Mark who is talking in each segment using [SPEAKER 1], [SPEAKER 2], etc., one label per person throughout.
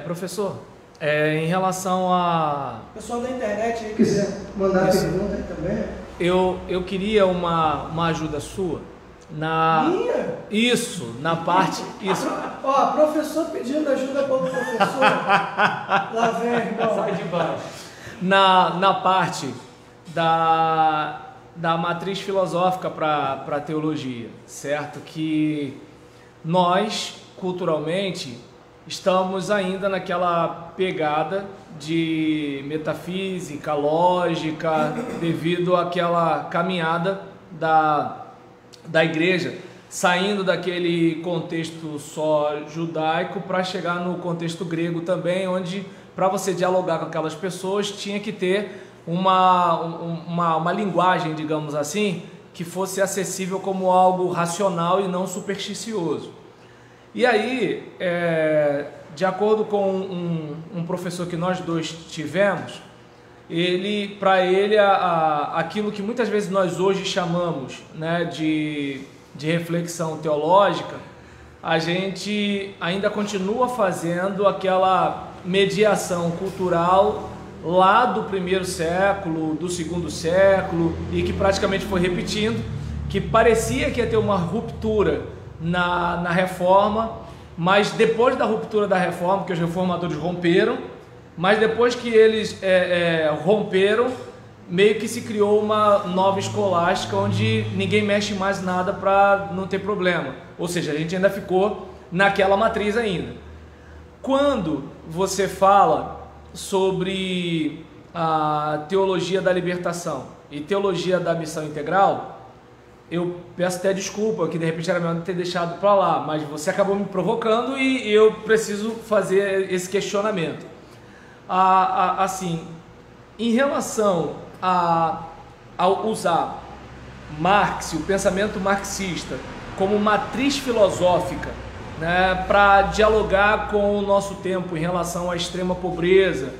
[SPEAKER 1] Professor, em relação a...
[SPEAKER 2] O pessoal da internet aí quiser mandar pergunta aí também.
[SPEAKER 1] Eu queria uma ajuda sua na...
[SPEAKER 2] Minha?
[SPEAKER 1] Isso, na parte... Isso.
[SPEAKER 2] Ó, professor pedindo ajuda para o professor. Lá vem, irmão.
[SPEAKER 3] Sai de baixo.
[SPEAKER 1] Na parte da matriz filosófica para a teologia, certo? Que nós, culturalmente, estamos ainda naquela pegada de metafísica, lógica, devido àquela caminhada da igreja, saindo daquele contexto só judaico para chegar no contexto grego também, onde para você dialogar com aquelas pessoas tinha que ter uma linguagem, digamos assim, que fosse acessível como algo racional e não supersticioso. E aí, de acordo com um professor que nós dois tivemos, para ele, aquilo que muitas vezes nós hoje chamamos, né, de reflexão teológica, a gente ainda continua fazendo aquela mediação cultural lá do primeiro século, do segundo século, e que praticamente foi repetindo, que parecia que ia ter uma ruptura na reforma, mas depois da ruptura da reforma, que os reformadores romperam, mas depois que eles romperam, meio que se criou uma nova escolástica onde ninguém mexe mais nada para não ter problema, ou seja, a gente ainda ficou naquela matriz ainda. Quando você fala sobre a teologia da libertação e teologia da missão integral, eu peço até desculpa, que de repente era melhor ter deixado para lá, mas você acabou me provocando e eu preciso fazer esse questionamento. Assim, em relação ao usar Marx, o pensamento marxista, como matriz filosófica, né, para dialogar com o nosso tempo em relação à extrema pobreza,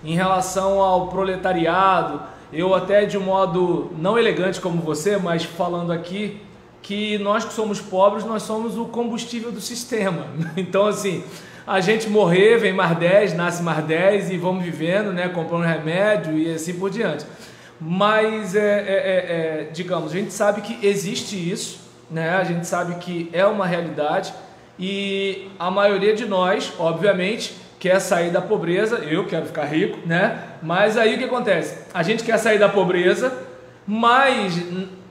[SPEAKER 1] em relação ao proletariado, eu até de um modo não elegante como você, mas falando aqui, que nós que somos pobres, nós somos o combustível do sistema. Então assim, a gente morrer, vem mais 10, nasce mais 10 e vamos vivendo, né, comprando remédio e assim por diante. Mas, digamos, a gente sabe que existe isso, né, a gente sabe que é uma realidade e a maioria de nós, obviamente, quer sair da pobreza. Eu quero ficar rico, né? Mas aí o que acontece? A gente quer sair da pobreza, mas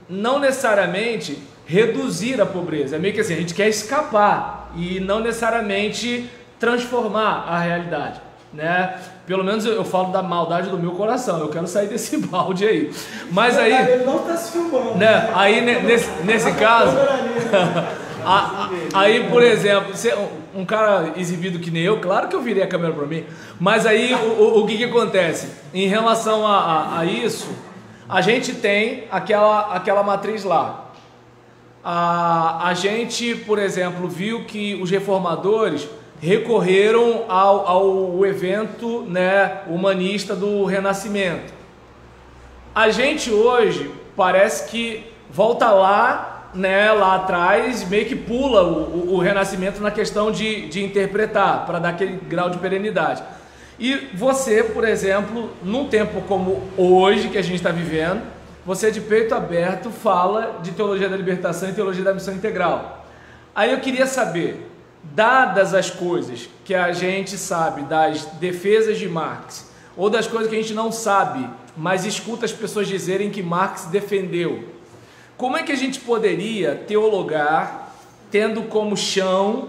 [SPEAKER 1] não necessariamente reduzir a pobreza. É meio que assim, a gente quer escapar e não necessariamente transformar a realidade, né? Pelo menos eu falo da maldade do meu coração, eu quero sair desse balde aí. Mas aí...
[SPEAKER 2] Ele não está se filmando.
[SPEAKER 1] Né? Aí nesse caso... Aí, por exemplo, um cara exibido que nem eu, claro que eu virei a câmera para mim, mas aí o que acontece? Em relação a isso, a gente tem aquela matriz lá. A gente, por exemplo, viu que os reformadores recorreram ao evento, né, humanista do Renascimento. A gente hoje parece que volta lá, né, lá atrás, meio que pula o Renascimento na questão de interpretar, para dar aquele grau de perenidade. E você, por exemplo, num tempo como hoje, que a gente está vivendo, você de peito aberto fala de teologia da libertação e teologia da missão integral. Aí eu queria saber, dadas as coisas que a gente sabe das defesas de Marx, ou das coisas que a gente não sabe, mas escuta as pessoas dizerem que Marx defendeu, como é que a gente poderia teologar, tendo como chão,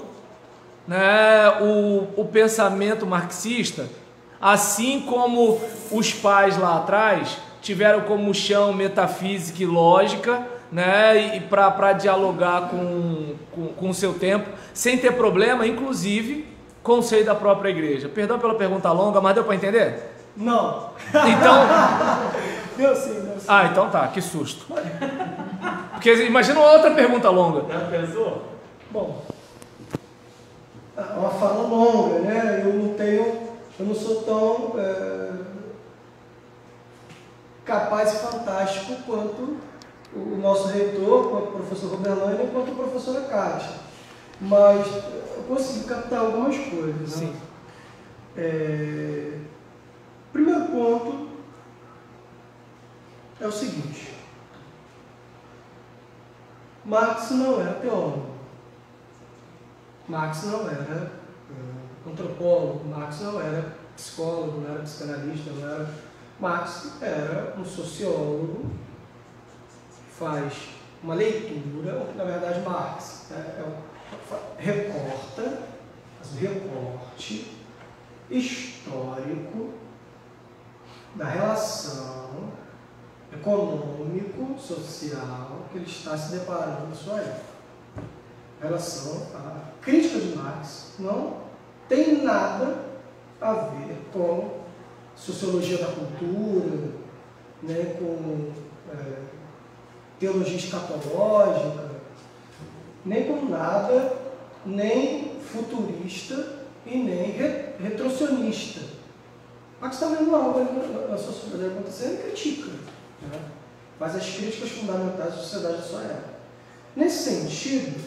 [SPEAKER 1] né, o pensamento marxista, assim como os pais lá atrás tiveram como chão metafísica e lógica, né, e para dialogar com o seu tempo, sem ter problema, inclusive, com o seio da própria igreja? Perdão pela pergunta longa, mas deu para entender?
[SPEAKER 2] Não.
[SPEAKER 1] Então...
[SPEAKER 2] Deu sim, deu sim.
[SPEAKER 1] Ah, então tá, que susto. Porque imagina uma outra pergunta longa.
[SPEAKER 3] Já pensou?
[SPEAKER 2] Bom, uma fala longa, né? Eu não sou tão capaz e fantástico quanto o nosso reitor, quanto o professor Roberlândia, quanto a professora Kátia. Mas eu consegui captar algumas coisas.
[SPEAKER 1] Sim.
[SPEAKER 2] Né? Primeiro ponto é o seguinte: Marx não era teólogo, Marx não era antropólogo, Marx não era psicólogo, não era psicanalista, não era... Marx era um sociólogo que faz uma leitura, ou que na verdade Marx recorta, faz um recorte histórico da relação econômico-social que ele está se deparando na sua época. A crítica de Marx não tem nada a ver com sociologia da cultura, né, com teologia escatológica, nem com nada, nem futurista e nem retrocionista. Marx está vendo algo na sua sociedade acontecendo e critica, né? Faz as críticas fundamentais da sociedade da sua época. Nesse sentido,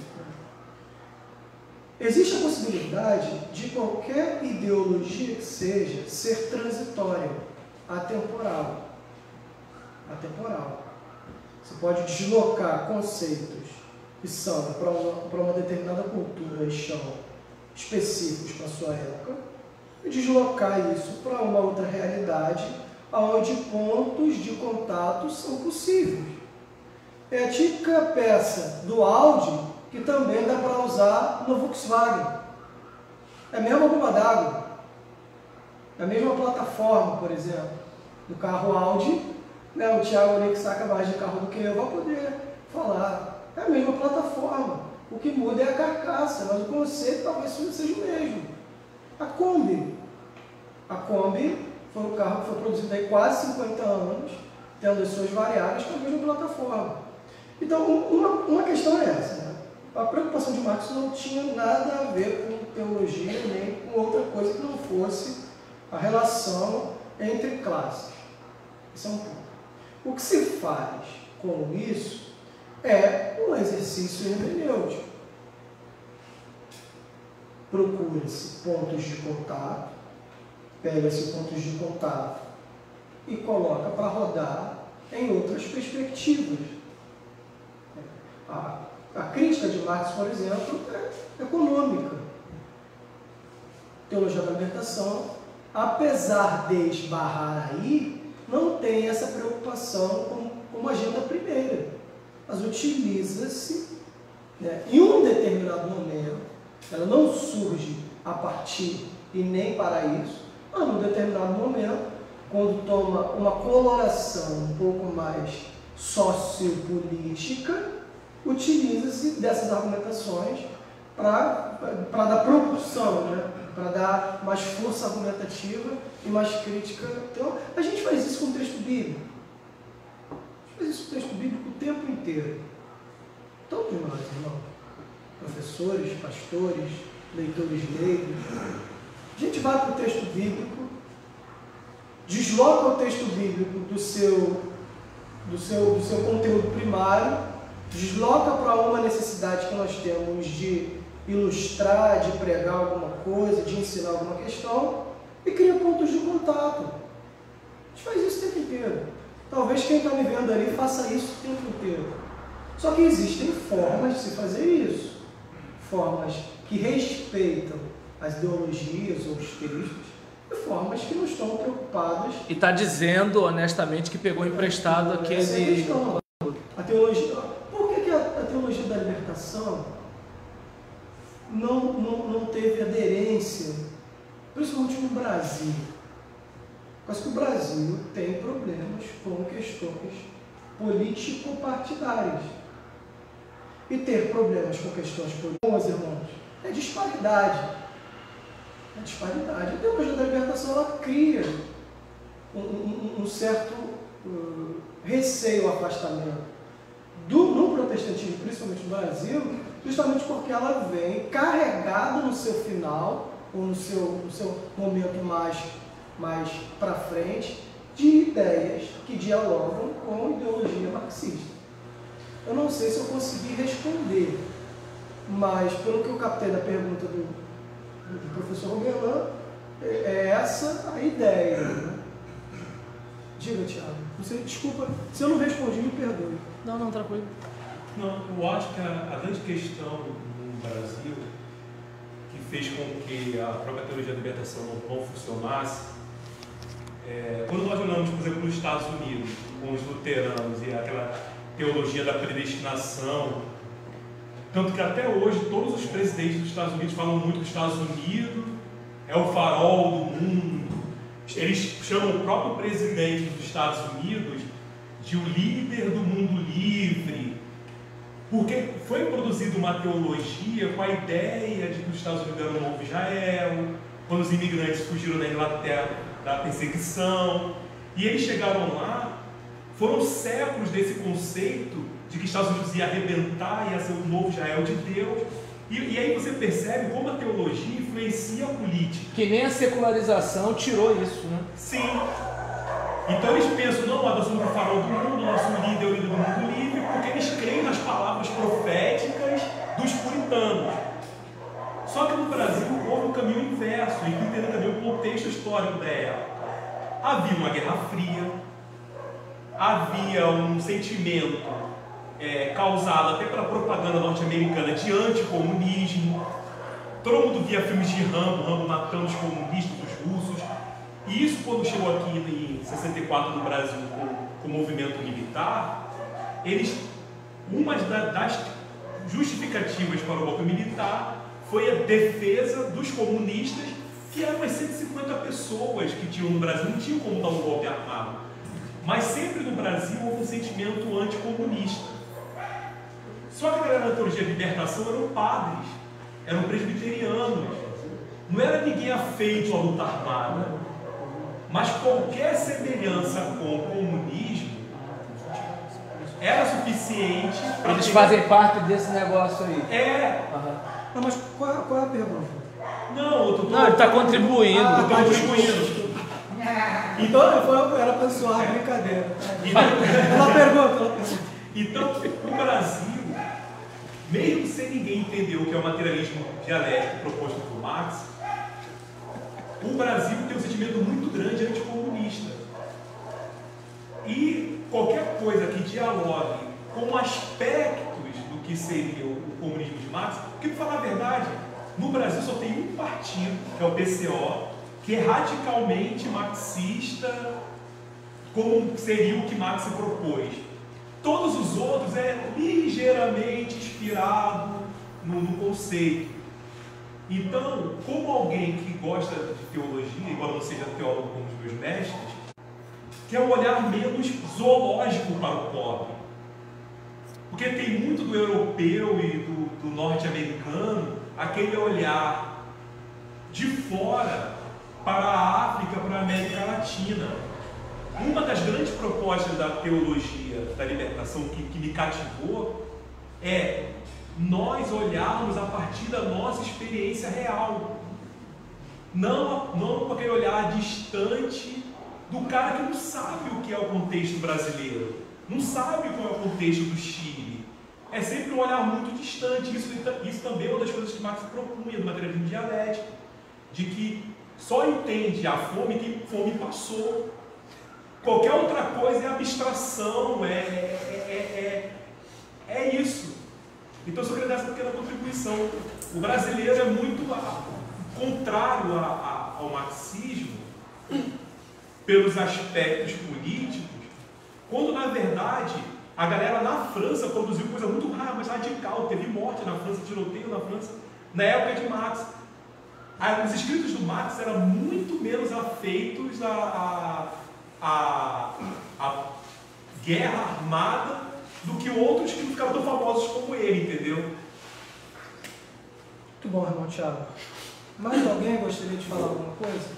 [SPEAKER 2] existe a possibilidade de qualquer ideologia que seja ser transitória, atemporal. Você pode deslocar conceitos que são para uma determinada cultura e são específicos para a sua época e deslocar isso para uma outra realidade onde pontos de contato são possíveis. É a típica peça do Audi que também dá para usar no Volkswagen. É a mesma bomba d'água. É a mesma plataforma, por exemplo. No carro Audi, né, o Thiago ali que saca mais de carro do que eu vai poder falar. É a mesma plataforma. O que muda é a carcaça, mas o conceito talvez seja o mesmo. A Kombi. A Kombi foi um carro que foi produzido há quase 50 anos, tendo as suas variáveis com a mesma plataforma. Então, uma questão é essa, né? A preocupação de Marx não tinha nada a ver com teologia, nem com outra coisa que não fosse a relação entre classes. Esse é um ponto. O que se faz com isso é um exercício hermenêutico. Procura-se pontos de contato, pega-se pontos de contato e coloca para rodar em outras perspectivas. A crítica de Marx, por exemplo, é econômica. Teologia da libertação, apesar de esbarrar aí, não tem essa preocupação como agenda primeira. Mas utiliza-se, né, em um determinado momento, ela não surge a partir e nem para isso, mas num determinado momento, quando toma uma coloração um pouco mais sociopolítica, utiliza-se dessas argumentações para dar propulsão, né? Para dar mais força argumentativa e mais crítica. Então, a gente faz isso com o texto bíblico. A gente faz isso com o texto bíblico o tempo inteiro. Todos nós, irmãos, professores, pastores, leitores leigos, a gente vai para o texto bíblico, desloca o texto bíblico do seu conteúdo primário, desloca para uma necessidade que nós temos de ilustrar, de pregar alguma coisa, de ensinar alguma questão e cria pontos de contato. A gente faz isso o tempo inteiro. Talvez quem está me vendo ali faça isso o tempo inteiro. Só que existem formas de se fazer isso. Formas que respeitam as ideologias ou os textos e formas que não estão preocupadas.
[SPEAKER 1] E está dizendo honestamente que pegou emprestado aquele...
[SPEAKER 2] A teologia... Por que a teologia da libertação não teve aderência, principalmente no Brasil? Porque que o Brasil tem problemas com questões político-partidárias. E ter problemas com questões políticas, irmãos, é disparidade. É disparidade. A teologia da libertação, ela cria um certo receio, afastamento no protestantismo, principalmente no Brasil, justamente porque ela vem carregada no seu final, ou no seu momento mais para frente, de ideias que dialogam com a ideologia marxista. Eu não sei se eu consegui responder, mas pelo que eu captei da pergunta do professor Roguelan, essa a ideia. Né? Diga, Thiago. Desculpa, se eu não respondi, me perdoe.
[SPEAKER 1] Não, tranquilo.
[SPEAKER 3] Não, eu acho que a grande questão no Brasil, que fez com que a própria teologia da libertação não funcionasse, quando nós olhamos, por exemplo, nos Estados Unidos, com os luteranos e aquela teologia da predestinação, tanto que até hoje todos os presidentes dos Estados Unidos falam muito dos Estados Unidos, é o farol do mundo. Eles chamam o próprio presidente dos Estados Unidos de o líder do mundo livre, porque foi produzida uma teologia com a ideia de que os Estados Unidos eram o novo Israel, quando os imigrantes fugiram da Inglaterra da perseguição, e eles chegaram lá, foram séculos desse conceito de que os Estados Unidos ia arrebentar, ia ser o novo Israel de Deus, e aí você percebe como a teologia influencia a política.
[SPEAKER 1] Que nem a secularização tirou isso, né?
[SPEAKER 3] Sim. Então eles pensam, não, nós somos o farol do mundo, nós somos o líder do mundo livre, porque eles creem nas palavras proféticas dos puritanos. Só que no Brasil houve um caminho inverso, e entender também o contexto histórico da época. Havia uma Guerra Fria, havia um sentimento causado até pela propaganda norte-americana de anticomunismo. Todo mundo via filmes de Rambo matando os comunistas, os russos. E isso, quando chegou aqui em 64 no Brasil com o movimento militar, uma das justificativas para o golpe militar foi a defesa dos comunistas, que eram umas 150 pessoas que tinham no Brasil, não tinham como dar um golpe armado. Mas sempre no Brasil houve um sentimento anticomunista. Só que a galera da teologia de libertação eram padres, eram presbiterianos, não era ninguém afeito à luta armada. Mas qualquer semelhança com o comunismo era suficiente para...
[SPEAKER 1] Eles fazem parte desse negócio aí.
[SPEAKER 2] Não, mas qual é a pergunta?
[SPEAKER 3] Não,
[SPEAKER 1] ele está contribuindo.
[SPEAKER 3] Está contribuindo.
[SPEAKER 2] Então, era para soar brincadeira. Ela pergunta.
[SPEAKER 3] Então, o Brasil, mesmo sem ninguém entender o que é o materialismo dialético proposto por Marx, o Brasil tem um sentimento muito grande anticomunista. E qualquer coisa que dialogue com aspectos do que seria o comunismo de Marx, porque, para falar a verdade, no Brasil só tem um partido, que é o PCO, que é radicalmente marxista, como seria o que Marx se propôs. Todos os outros ligeiramente inspirado no conceito. Então, como alguém que gosta de teologia, embora não seja teólogo como os meus mestres, quer um olhar menos zoológico para o pobre. Porque tem muito do europeu e do norte-americano aquele olhar de fora para a África, para a América Latina. Uma das grandes propostas da teologia da libertação que me cativou é nós olharmos a partir da nossa experiência real. Não com aquele olhar distante do cara que não sabe o que é o contexto brasileiro, não sabe qual é o contexto do Chile. É sempre um olhar muito distante. Isso também é uma das coisas que Marx propunha no materialismo dialético, de que só entende a fome quem fome passou. Qualquer outra coisa é abstração, é isso. Então, eu só queria dar essa pequena contribuição. O brasileiro é muito contrário ao marxismo pelos aspectos políticos, quando, na verdade, a galera na França produziu coisa muito mais radical. Teve morte na França, tiroteio na França, na época de Marx. Os escritos do Marx eram muito menos afeitos à guerra armada do que outros que não ficaram tão famosos como ele, entendeu?
[SPEAKER 2] Muito bom, irmão Thiago. Mais alguém gostaria de falar alguma coisa?